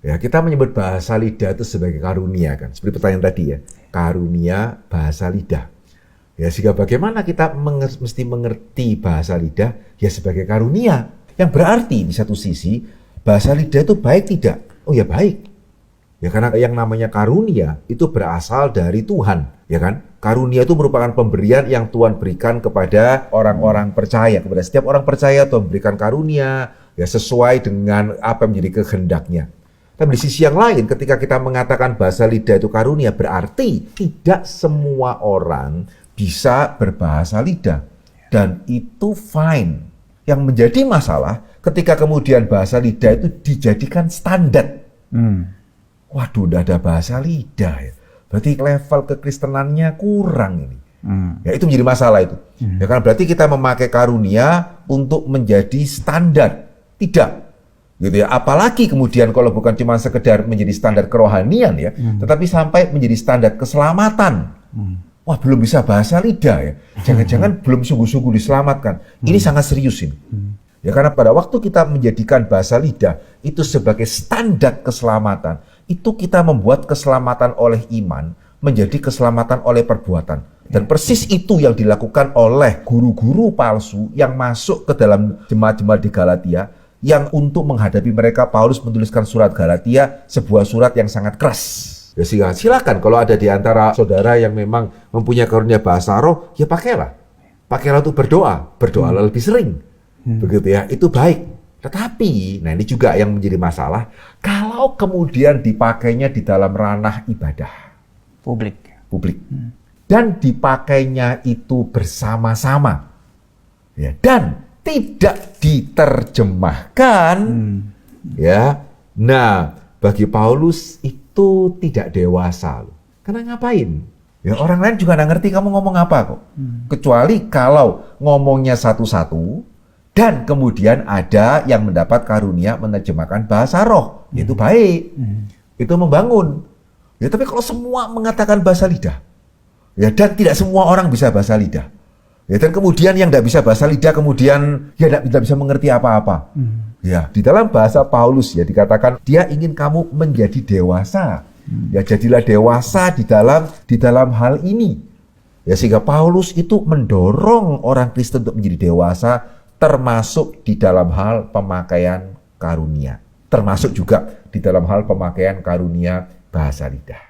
Ya, kita menyebut bahasa lidah itu sebagai karunia kan. Seperti pertanyaan tadi ya, karunia bahasa lidah. Ya, sehingga bagaimana kita mesti mengerti bahasa lidah ya sebagai karunia. Yang berarti di satu sisi bahasa lidah itu baik tidak? Oh ya baik. Ya karena yang namanya karunia itu berasal dari Tuhan, ya kan? Karunia itu merupakan pemberian yang Tuhan berikan kepada orang-orang percaya, kepada setiap orang percaya Tuhan berikan karunia ya sesuai dengan apa yang menjadi kehendaknya. Tapi di sisi yang lain ketika kita mengatakan bahasa lidah itu karunia berarti tidak semua orang bisa berbahasa lidah dan itu fine. Yang menjadi masalah ketika kemudian bahasa lidah itu dijadikan standar. Waduh, udah ada bahasa lidah ya. Berarti level kekristenannya kurang ini. Ya itu menjadi masalah itu. Ya kan berarti kita memakai karunia untuk menjadi standar. Tidak. Gitu ya. Apalagi kemudian kalau bukan cuma sekedar menjadi standar kerohanian ya, tetapi sampai menjadi standar keselamatan. Wah, belum bisa bahasa lidah ya. Jangan-jangan belum sungguh-sungguh diselamatkan. Ini sangat serius ini. Ya karena pada waktu kita menjadikan bahasa lidah itu sebagai standar keselamatan, itu kita membuat keselamatan oleh iman menjadi keselamatan oleh perbuatan. Dan persis itu yang dilakukan oleh guru-guru palsu yang masuk ke dalam jemaat-jemaat di Galatia, yang untuk menghadapi mereka Paulus menuliskan surat Galatia, sebuah surat yang sangat keras. Ya silakan kalau ada di antara saudara yang memang mempunyai karunia bahasa roh, ya pakailah. Pakailah untuk berdoa, berdoalah lebih sering. Begitu ya, itu baik. Tetapi, nah ini juga yang menjadi masalah, kalau kemudian dipakainya di dalam ranah ibadah. Publik. Dan dipakainya itu bersama-sama. Ya, dan tidak diterjemahkan. Ya, nah bagi Paulus itu tidak dewasa loh. Karena ngapain? Ya orang lain juga nggak ngerti kamu ngomong apa kok. Kecuali kalau ngomongnya satu-satu dan kemudian ada yang mendapat karunia menerjemahkan bahasa roh. Itu baik. Itu membangun. Ya tapi kalau semua mengatakan bahasa lidah. Ya dan tidak semua orang bisa bahasa lidah. Ya dan kemudian yang tidak bisa bahasa lidah kemudian ya tidak bisa mengerti apa-apa. Ya di dalam bahasa Paulus ya dikatakan dia ingin kamu menjadi dewasa. Ya jadilah dewasa di dalam hal ini. Ya sehingga Paulus itu mendorong orang Kristen untuk menjadi dewasa termasuk di dalam hal pemakaian karunia. Termasuk juga di dalam hal pemakaian karunia bahasa lidah.